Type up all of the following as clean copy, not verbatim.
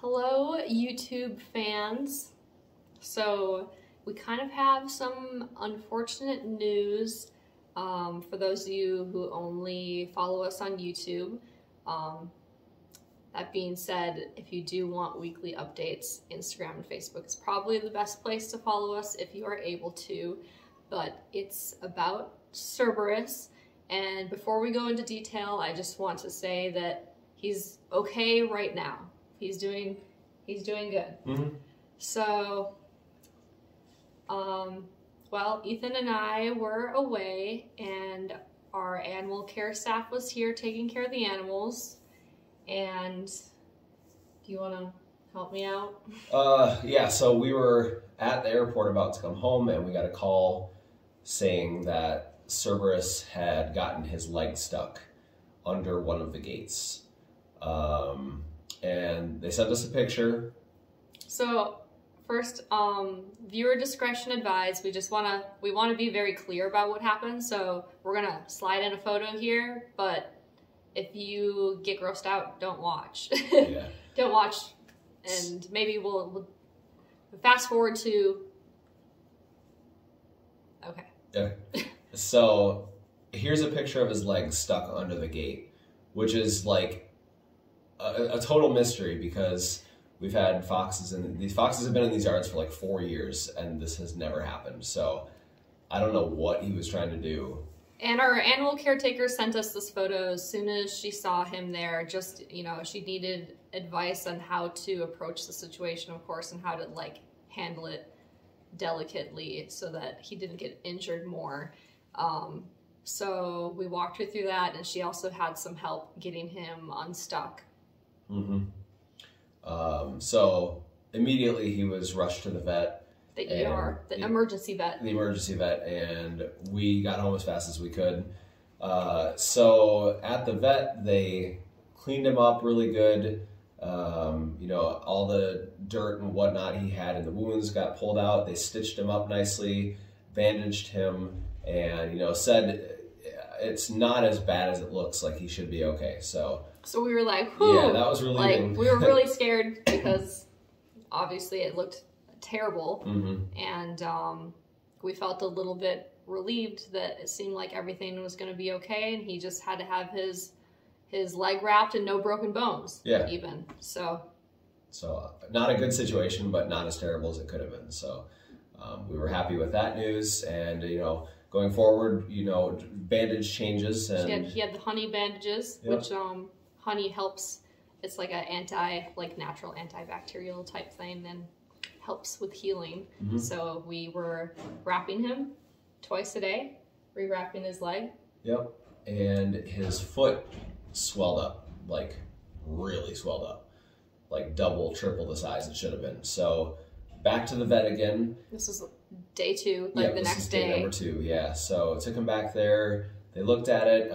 Hello, YouTube fans. So we kind of have some unfortunate news for those of you who only follow us on YouTube. That being said, if you do want weekly updates, Instagram and Facebook is probably the best place to follow us if you are able to, but it's about Cerberus. And before we go into detail, I just want to say that he's okay right now. He's doing good. Mm-hmm. So, well, Ethan and I were away, and our animal care staff was here taking care of the animals. And do you want to help me out? Yeah, so we were at the airport about to come home, and we got a call saying that Cerberus had gotten his leg stuck under one of the gates. And they sent us a picture. So first, viewer discretion advised. We want to be very clear about what happened. So we're gonna slide in a photo here, but if you get grossed out, don't watch. Yeah. Don't watch, and maybe we'll fast forward to. Okay. Yeah. So here's a picture of his leg stuck under the gate, which is like a total mystery because we've had foxes, and these foxes have been in these yards for like 4 years, and this has never happened. So I don't know what he was trying to do. And our animal caretaker sent us this photo as soon as she saw him there. Just, you know, she needed advice on how to approach the situation, of course, and how to like handle it delicately so that he didn't get injured more. So we walked her through that, and she also had some help getting him unstuck. Mm-hmm. So immediately he was rushed to the vet. The ER, the emergency vet. The emergency vet, and we got home as fast as we could. So at the vet, they cleaned him up really good. You know, all the dirt and whatnot he had in the wounds got pulled out. They stitched him up nicely, bandaged him, and, you know, said it's not as bad as it looks, like he should be okay. So we were like, whew. Yeah, that was relieving. Like, we were really scared because obviously it looked terrible. Mm-hmm. And we felt a little bit relieved that it seemed like everything was going to be okay, and he just had to have his leg wrapped and no broken bones. Yeah. Even. So not a good situation, but not as terrible as it could have been. So we were happy with that news, and, you know, going forward, you know, bandage changes. And he had the honey bandages, yep. Which honey helps. It's like a natural antibacterial type thing, and helps with healing. Mm-hmm. So we were wrapping him twice a day, rewrapping his leg. Yep. And his foot swelled up, like really swelled up, like double, triple the size it should have been. So back to the vet again. This is day 2, like the next day. Day number 2, yeah. So took him back there. They looked at it.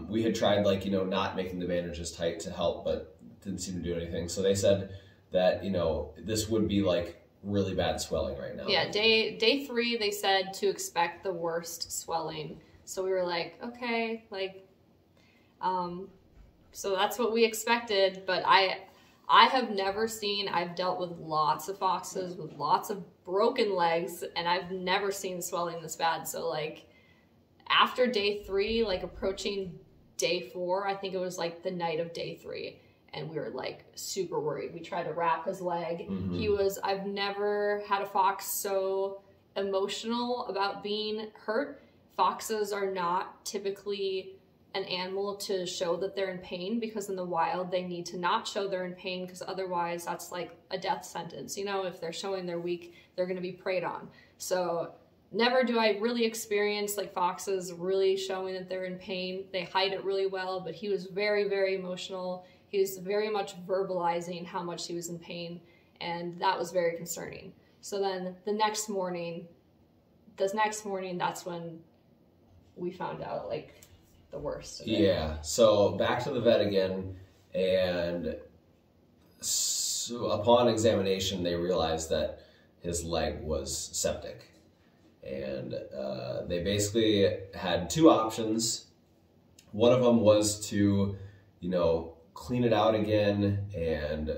We had tried, like, you know, not making the bandages tight to help, but didn't seem to do anything. So they said that, you know, this would be like really bad swelling right now. Yeah, day 3, they said to expect the worst swelling. So we were like, okay, like, so that's what we expected. But I have never seen, I've dealt with lots of foxes with lots of broken legs, and I've never seen swelling this bad. So like after day 3, like approaching day 4, I think it was like the night of day 3. And we were like super worried. We tried to wrap his leg. Mm-hmm. I've never had a fox so emotional about being hurt. Foxes are not typically an animal to show that they're in pain, because in the wild they need to not show they're in pain, because otherwise that's like a death sentence. You know, if they're showing they're weak, they're going to be preyed on. So never do I really experience like foxes really showing that they're in pain. They hide it really well, but he was very, very emotional. He was very much verbalizing how much he was in pain, and that was very concerning. So then the next morning, that's when we found out like the worst of it. Yeah, so back to the vet again, and so upon examination, they realized that his leg was septic. And they basically had 2 options. One of them was to, you know, clean it out again and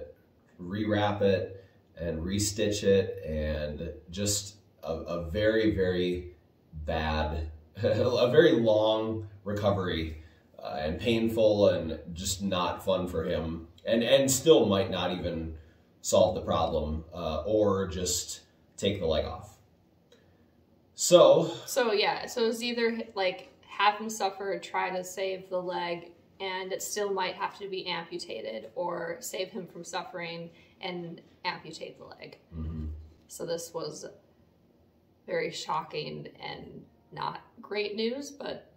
rewrap it and restitch it, and just a very, very bad, a very long recovery, and painful, and just not fun for him, and still might not even solve the problem, or just take the leg off. So yeah, so it's either like have him suffer, try to save the leg, and it still might have to be amputated, or save him from suffering and amputate the leg. Mm-hmm. So this was very shocking and not great news, but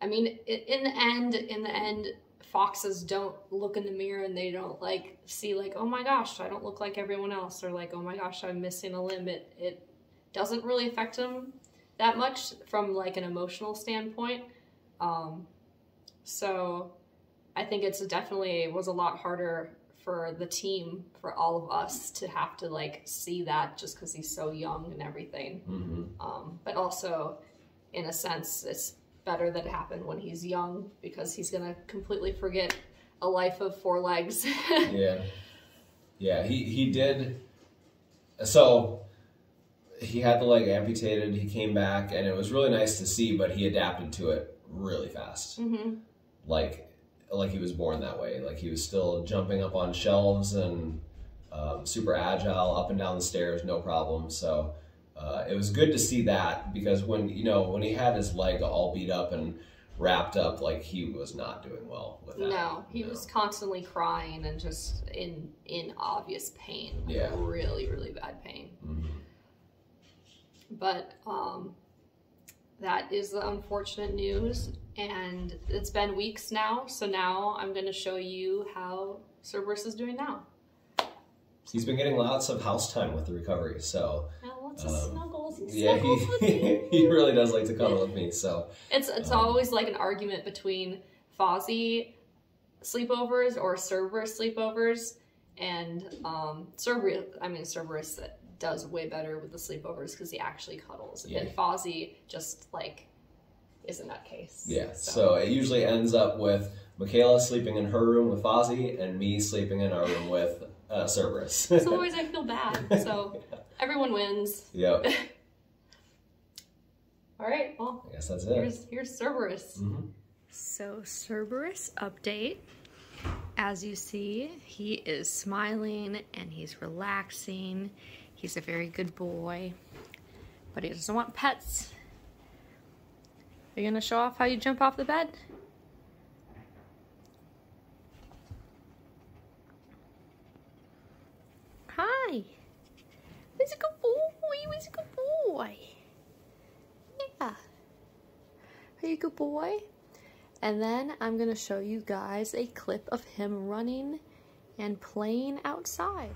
I mean, in the end, foxes don't look in the mirror and they don't like see like, oh my gosh, I don't look like everyone else, or like, oh my gosh, I'm missing a limb. It doesn't really affect them that much from like an emotional standpoint. So I think it's definitely was a lot harder for the team, for all of us to have to like see that, just because he's so young and everything. Mm-hmm. But also, in a sense, it's better that it happened when he's young, because he's gonna completely forget a life of 4 legs. Yeah, he did. So he had the leg amputated, he came back, and it was really nice to see, but he adapted to it really fast. Mm-hmm. Like he was born that way. Like he was still jumping up on shelves and super agile, up and down the stairs, no problem. So it was good to see that, because when he had his leg all beat up and wrapped up, like he was not doing well with that. No, he was constantly crying and just in obvious pain. Like Yeah. Really, really bad pain. Mm-hmm. But that is the unfortunate news, and it's been weeks now, so now I'm going to show you how Cerberus is doing now. He's been getting lots of house time with the recovery, so Now lots of snuggles. He yeah, snuggles with me. he really does like to cuddle with me. So It's always like an argument between Fozzie sleepovers or Cerberus sleepovers, and Cerberus does way better with the sleepovers because he actually cuddles, Yeah. and Fozzie just like is a nutcase. Yeah, so it usually ends up with Michaela sleeping in her room with Fozzie and me sleeping in our room with Cerberus. So always I feel bad. So everyone wins. Yep. All right. Well, I guess that's it. Here's Cerberus. Mm-hmm. So Cerberus update. As you see, he is smiling and he's relaxing. He's a very good boy, but he doesn't want pets. Are you gonna show off how you jump off the bed? Hi. He's a good boy. He's a good boy. Yeah. Are you a good boy? And then I'm gonna show you guys a clip of him running and playing outside.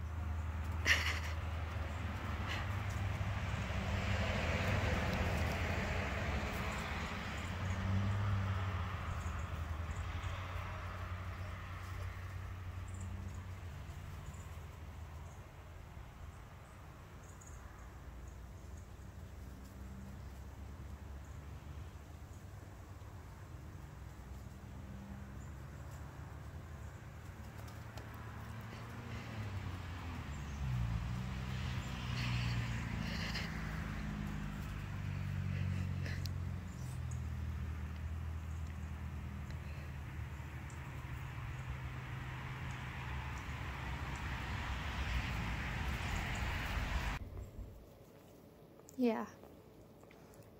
Yeah,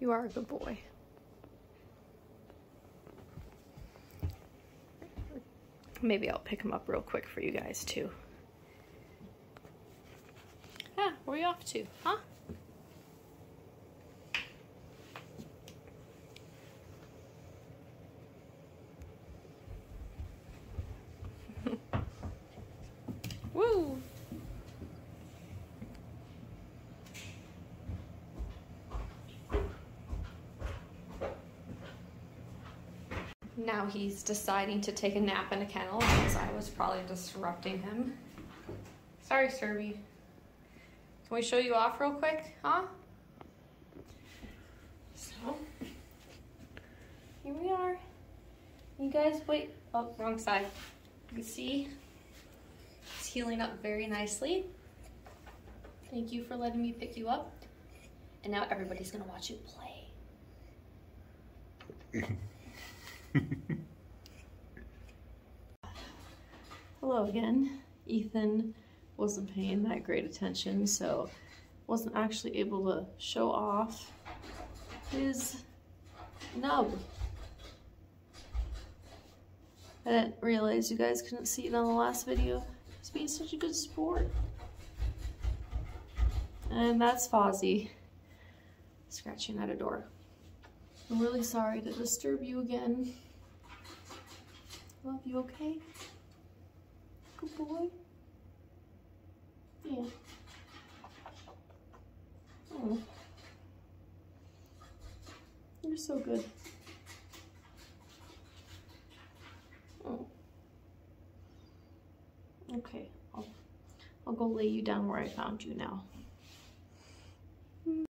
you are a good boy. Maybe I'll pick him up real quick for you guys too. Ah, where are you off to, huh? Woo! Now he's deciding to take a nap in a kennel because I was probably disrupting him. Sorry, Cerby. Can we show you off real quick, huh? So, here we are. You guys, wait. Oh, wrong side. You see? He's healing up very nicely. Thank you for letting me pick you up. And now everybody's gonna watch you play. Hello again. Ethan wasn't paying that great attention, so wasn't actually able to show off his nub. I didn't realize you guys couldn't see it on the last video. He's being such a good sport. And that's Fozzie scratching at a door. I'm really sorry to disturb you again. Love you, okay? Good boy. Yeah. Oh. You're so good. Oh. Okay, I'll go lay you down where I found you now.